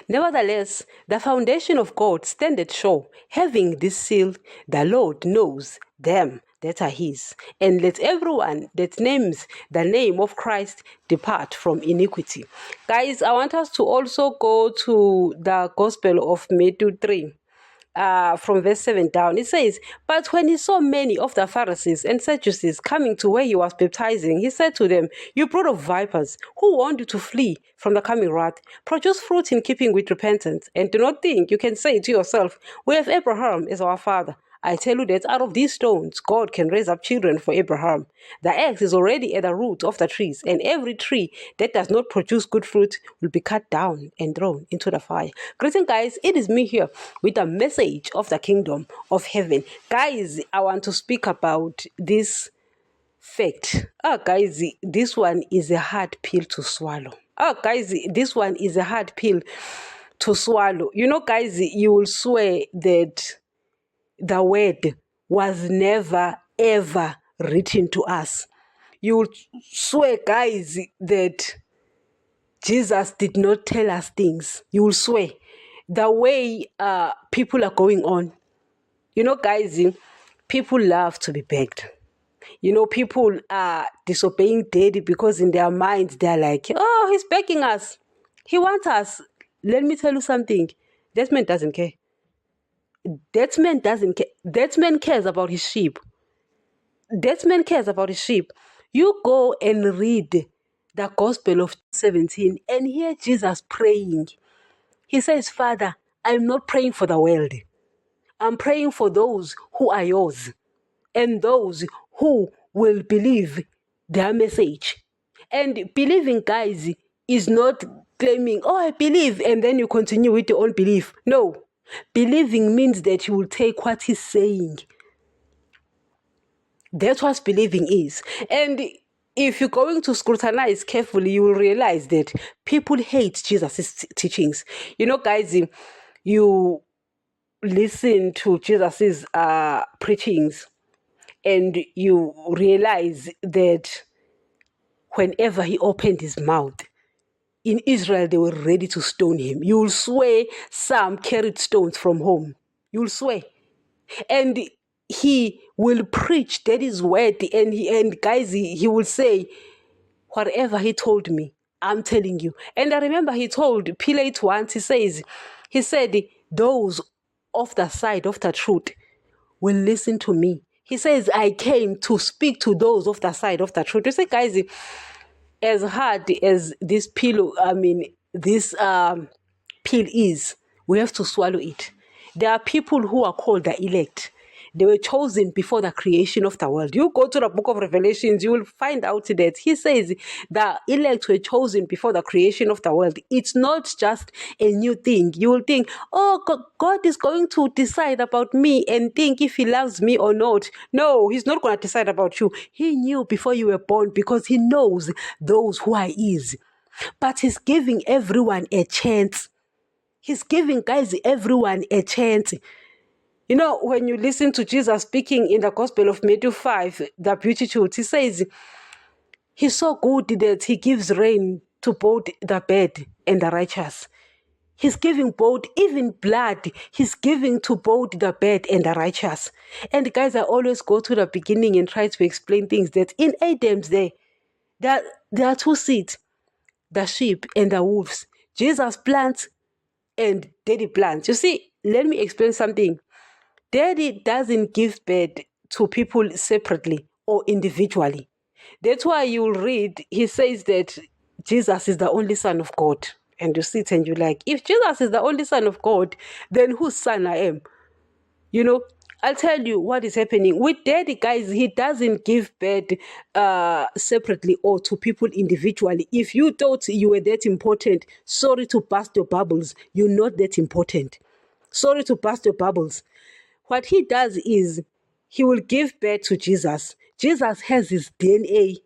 Nevertheless, the foundation of God standeth sure, having this seal, the Lord knows them that are his. And let everyone that names the name of Christ depart from iniquity. Guys, I want us to also go to the Gospel of Matthew 3. From verse 7 down, it says, "But when he saw many of the Pharisees and Sadducees coming to where he was baptizing, he said to them, 'You brood of vipers, who warned you to flee from the coming wrath? Produce fruit in keeping with repentance, and do not think you can say to yourself, we have Abraham as our father. I tell you that out of these stones, God can raise up children for Abraham. The axe is already at the root of the trees, and every tree that does not produce good fruit will be cut down and thrown into the fire.'" Greeting, guys. It is me here with a message of the kingdom of heaven. Guys, I want to speak about this fact. Guys, this one is a hard pill to swallow. Guys, this one is a hard pill to swallow. You know, guys, you will swear that the word was never ever written to us. You will swear, guys, that Jesus did not tell us things. You will swear the way people are going on. You know, guys, people love to be begged. You know, people are disobeying daddy because in their minds they're like, oh, he's begging us. He wants us. Let me tell you something. That man doesn't care. That man doesn't care. That man cares about his sheep. That man cares about his sheep. You go and read the Gospel of 17 and hear Jesus praying. He says, "Father, I'm not praying for the world. I'm praying for those who are yours and those who will believe their message." And believing, guys, is not claiming, oh, I believe, and then you continue with your own belief. No. Believing means that you will take what he's saying. That's what believing is. And if you're going to scrutinize carefully, you will realize that people hate Jesus' teachings. You know, guys, you listen to Jesus' preachings and you realize that whenever he opened his mouth, in Israel, they were ready to stone him. You will swear some carried stones from home. You will swear. And he will preach that is word. And guys, he will say, whatever he told me, I'm telling you. And I remember he told Pilate once, he said, those of the side of the truth will listen to me. He says, I came to speak to those of the side of the truth. You say, guys, as hard as this pill is, we have to swallow it. There are people who are called the elect. They were chosen before the creation of the world. You go to the book of Revelations, you will find out that he says the elect were chosen before the creation of the world. It's not just a new thing. You will think, oh, God is going to decide about me and think if he loves me or not. No, he's not going to decide about you. He knew before you were born because he knows those who are his. But he's giving everyone a chance. He's giving, guys, everyone a chance. You know, when you listen to Jesus speaking in the Gospel of Matthew 5, the Beatitudes, he says, he's so good that he gives rain to both the bad and the righteous. He's giving both, even blood, he's giving to both the bad and the righteous. And guys, I always go to the beginning and try to explain things that in Adam's day, there are two seeds, the sheep and the wolves. Jesus plants and daddy plants. You see, let me explain something. Daddy doesn't give birth to people separately or individually. That's why you'll read, he says that Jesus is the only Son of God. And you sit and you're like, if Jesus is the only Son of God, then whose son I am? You know, I'll tell you what is happening. With daddy, guys, he doesn't give birth separately or to people individually. If you thought you were that important, sorry to burst your bubbles. You're not that important. Sorry to burst your bubbles. What he does is he will give birth to Jesus. Jesus has his DNA,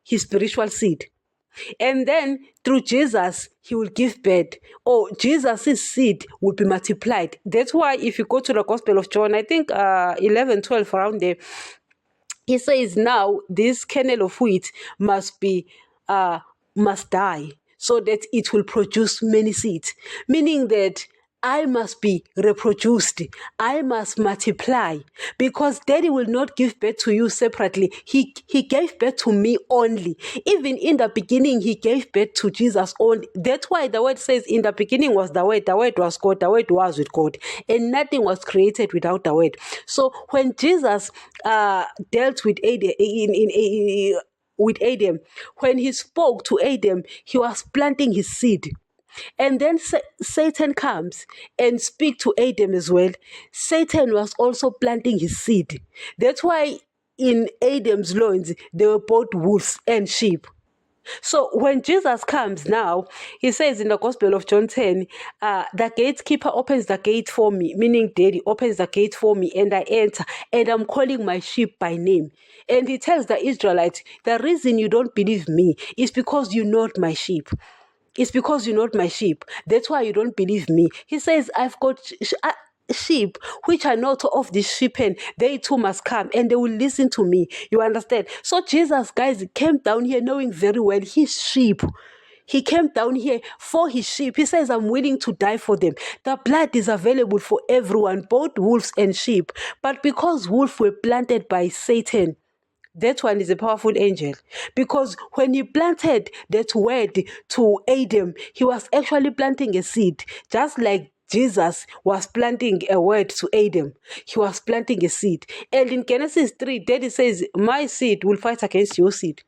his spiritual seed. And then through Jesus, he will give birth. Or Jesus' seed will be multiplied. That's why if you go to the Gospel of John, I think 11, 12, around there, he says now this kernel of wheat must die, so that it will produce many seeds, meaning that I must be reproduced. I must multiply, because daddy will not give birth to you separately. He gave birth to me only. Even in the beginning, he gave birth to Jesus only. That's why the word says, in the beginning was the word was God, the word was with God, and nothing was created without the word. So when Jesus dealt with Adam, when he spoke to Adam, he was planting his seed. And then Satan comes and speak to Adam as well. Satan was also planting his seed. That's why in Adam's loins, they were both wolves and sheep. So when Jesus comes now, he says in the Gospel of John 10, the gatekeeper opens the gate for me, meaning daddy opens the gate for me, and I enter, and I'm calling my sheep by name. And he tells the Israelites, the reason you don't believe me is because you're not my sheep. It's because you're not my sheep. That's why you don't believe me. He says, I've got sheep which are not of this sheep, and they too must come and they will listen to me. You understand? So Jesus, guys, came down here knowing very well his sheep. He came down here for his sheep. He says, I'm willing to die for them. The blood is available for everyone, both wolves and sheep. But because wolves were planted by Satan, that one is a powerful angel, because when he planted that word to Adam, he was actually planting a seed, just like Jesus was planting a word to Adam. He was planting a seed. And in Genesis 3, Daddy says, my seed will fight against your seed.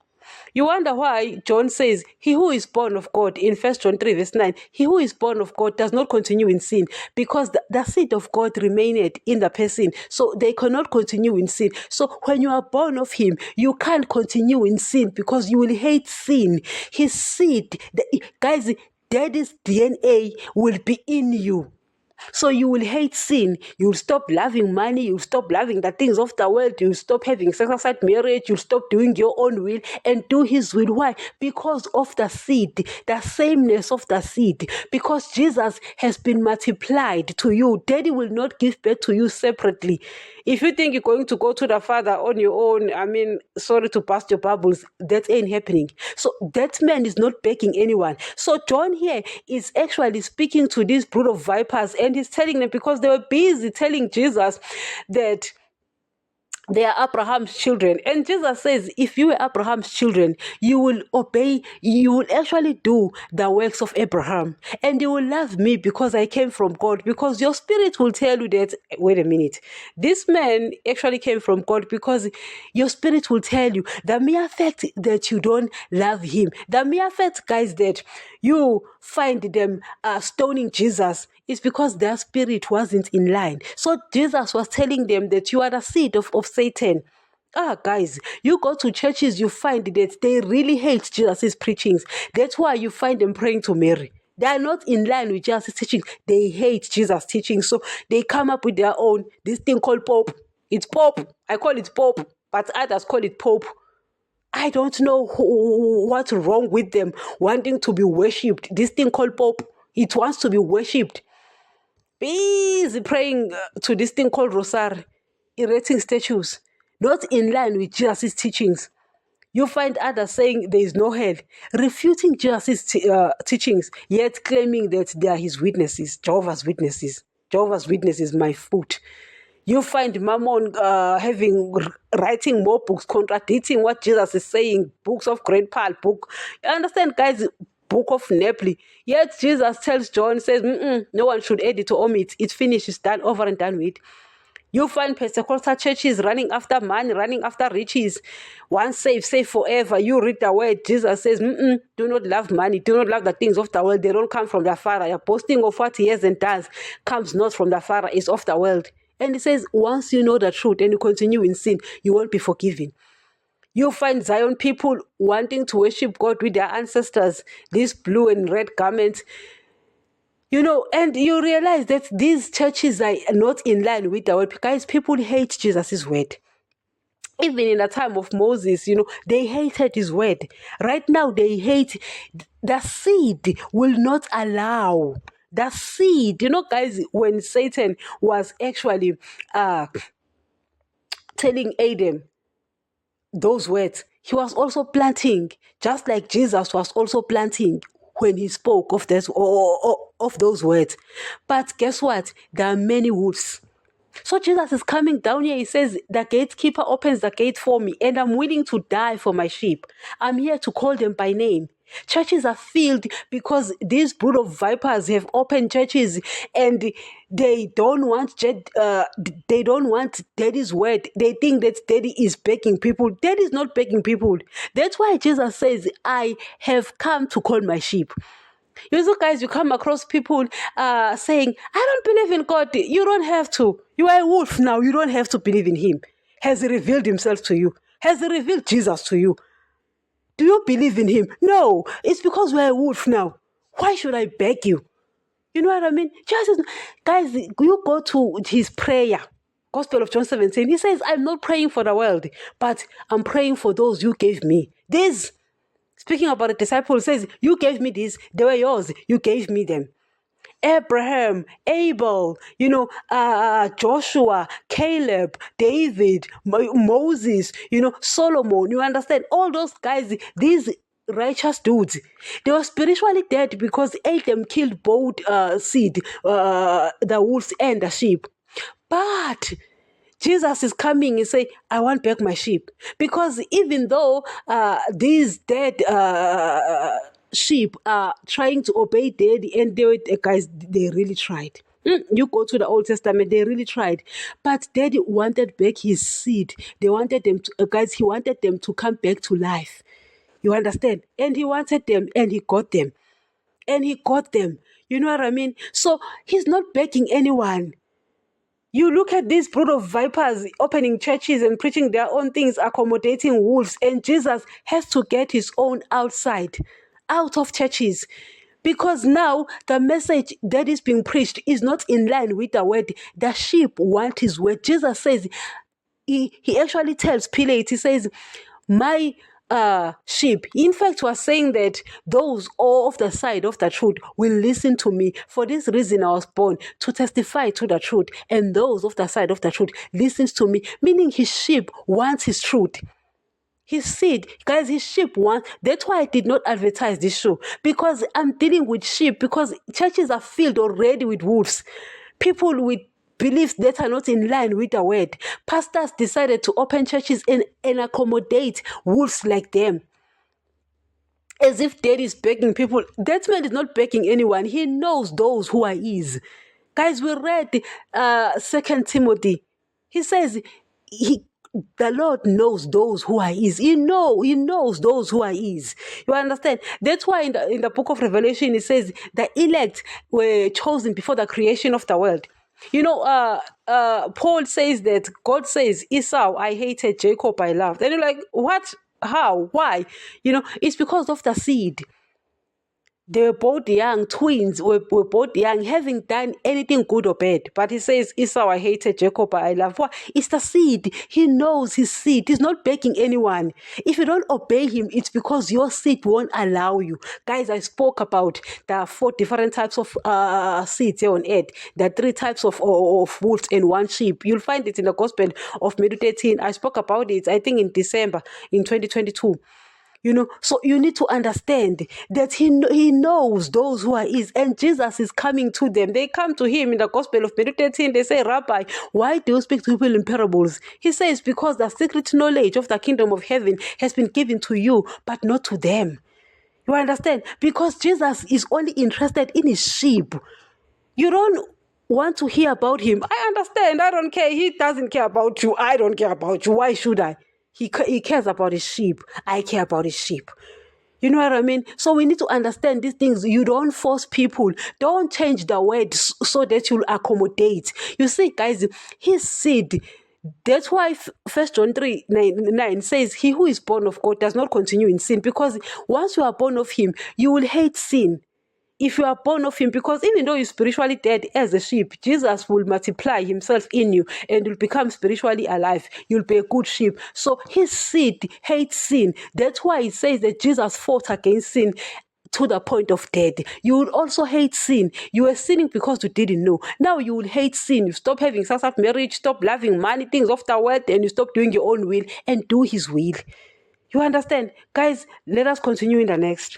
You wonder why John says, he who is born of God, in 1 John 3 verse 9, he who is born of God does not continue in sin, because the seed of God remained in the person, so they cannot continue in sin. So when you are born of him, you can't continue in sin, because you will hate sin. His seed, guys, daddy's DNA will be in you. So you will hate sin. You'll stop loving money. You'll stop loving the things of the world. You'll stop having sex outside marriage. You'll stop doing your own will and do his will. Why? Because of the seed, the sameness of the seed. Because Jesus has been multiplied to you. Daddy will not give birth to you separately. If you think you're going to go to the Father on your own, sorry to burst your bubbles, that ain't happening. So that man is not begging anyone. So John here is actually speaking to this brood of vipers, and he's telling them, because they were busy telling Jesus that they are Abraham's children. And Jesus says, if you were Abraham's children, you will obey, you will actually do the works of Abraham. And you will love me because I came from God. Because your spirit will tell you that, wait a minute, this man actually came from God, because your spirit will tell you the mere fact that you don't love him, the mere fact, guys, that you find them stoning Jesus, is because their spirit wasn't in line. So Jesus was telling them that you are the seed of Satan. Guys, you go to churches, you find that they really hate Jesus' preachings. That's why you find them praying to Mary. They are not in line with Jesus' teaching. They hate Jesus' teaching. So they come up with their own, this thing called Pope. It's Pope. I call it Pope, but others call it Pope. I don't know what's wrong with them wanting to be worshipped. This thing called Pope, it wants to be worshipped. Busy praying to this thing called Rosary, erecting statues, not in line with Jesus' teachings. You find others saying there is no hell, refuting Jesus' teachings, yet claiming that they are his witnesses, Jehovah's Witnesses. Jehovah's Witnesses, my foot. You find Mammon writing more books contradicting what Jesus is saying, books of Great Pearl, book. You understand, guys? Book of Nephi. Yet Jesus tells John, says, no one should edit or omit. It's finished, it's done, over and done with. You find Pentecostal churches running after money, running after riches. Once saved, saved forever. You read the word. Jesus says, do not love money. Do not love the things of the world. They don't come from the Father. Your boasting of what he has and does comes not from the Father. It's of the world. And he says, once you know the truth and you continue in sin, you won't be forgiven. You find Zion people wanting to worship God with their ancestors, these blue and red garments. And you realize that these churches are not in line with the word. Guys, people hate Jesus' word. Even in the time of Moses, they hated his word. Right now, they hate the seed will not allow. The seed, guys, when Satan was actually telling Adam those words, he was also planting, just like Jesus was also planting. when he spoke of this or of those words. But guess what? There are many wolves. So Jesus is coming down here. He says, the gatekeeper opens the gate for me, and I'm willing to die for my sheep. I'm here to call them by name. Churches are filled because these brood of vipers have opened churches, and they don't want daddy's word. They think that daddy is begging people. Daddy is not begging people. That's why Jesus says, I have come to call my sheep. You know, guys, you come across people saying, I don't believe in God. You don't have to. You are a wolf now. You don't have to believe in him. Has he revealed himself to you? Has he revealed Jesus to you? Do you believe in him? No. It's because we're a wolf now. Why should I beg you? You know what I mean? Jesus, guys, you go to his prayer. Gospel of John 17. He says, I'm not praying for the world, but I'm praying for those you gave me. This, speaking about the disciples, says, you gave me these, they were yours, you gave me them. Abraham, Abel, Joshua, Caleb, David, Moses, Solomon, you understand? All those guys, these righteous dudes, they were spiritually dead because Adam killed both the wolves and the sheep. But Jesus is coming and say, I want back my sheep. Because even though these dead sheep are trying to obey daddy, and they really tried. You go to the Old Testament, they really tried. But daddy wanted back his seed. They wanted them to, he wanted them to come back to life. You understand? And he wanted them, and he got them. And he got them. You know what I mean? So he's not begging anyone. You look at this brood of vipers opening churches and preaching their own things, accommodating wolves, and Jesus has to get his own outside, out of churches. Because now the message that is being preached is not in line with the word. The sheep want his word. Jesus says, he actually tells Pilate, he says, my sheep, in fact, was saying that those all of the side of the truth will listen to me. For this reason I was born, to testify to the truth, and those of the side of the truth listens to me, meaning his sheep wants his truth. His seed, guys, his sheep want. That's why I did not advertise this show, because I'm dealing with sheep, because churches are filled already with wolves, people with beliefs that are not in line with the word. Pastors decided to open churches and accommodate wolves like them, as if daddy is begging people. That man is not begging anyone. He knows those who are his. Guys, we read 2 Timothy. He says the Lord knows those who are his. He knows those who are his. You understand? That's why in the book of Revelation it says the elect were chosen before the creation of the world. Paul says that God says, Esau I hated, Jacob I loved. And you're like, what? How? Why? It's because of the seed. They were both young, twins were both young, having done anything good or bad. But he says, Esau I hated, Jacob I love. Why? It's the seed. He knows his seed. He's not begging anyone. If you don't obey him, it's because your seed won't allow you. Guys, I spoke about the 4 different types of seeds here on earth. There are 3 types of wolves and 1 sheep. You'll find it in the Gospel of Matthew 13. I spoke about it, I think, in December in 2022. So you need to understand that he knows those who are his, and Jesus is coming to them. They come to him in the Gospel of Matthew 13. They say, Rabbi, why do you speak to people in parables? He says, because the secret knowledge of the kingdom of heaven has been given to you, but not to them. You understand? Because Jesus is only interested in his sheep. You don't want to hear about him. I understand. I don't care. He doesn't care about you. I don't care about you. Why should I? He cares about his sheep. I care about his sheep. You know what I mean? So we need to understand these things. You don't force people. Don't change the word so that you'll accommodate. You see, guys, his seed. That's why 1 John 3:9 says, he who is born of God does not continue in sin. Because once you are born of him, you will hate sin. If you are born of him, because even though you're spiritually dead as a sheep, Jesus will multiply himself in you and you'll become spiritually alive. You'll be a good sheep. So his seed hates sin. That's why it says that Jesus fought against sin to the point of death. You will also hate sin. You were sinning because you didn't know. Now you will hate sin. You stop having sex of marriage, stop loving money, things of the world, and you stop doing your own will and do his will. You understand? Guys, let us continue in the next.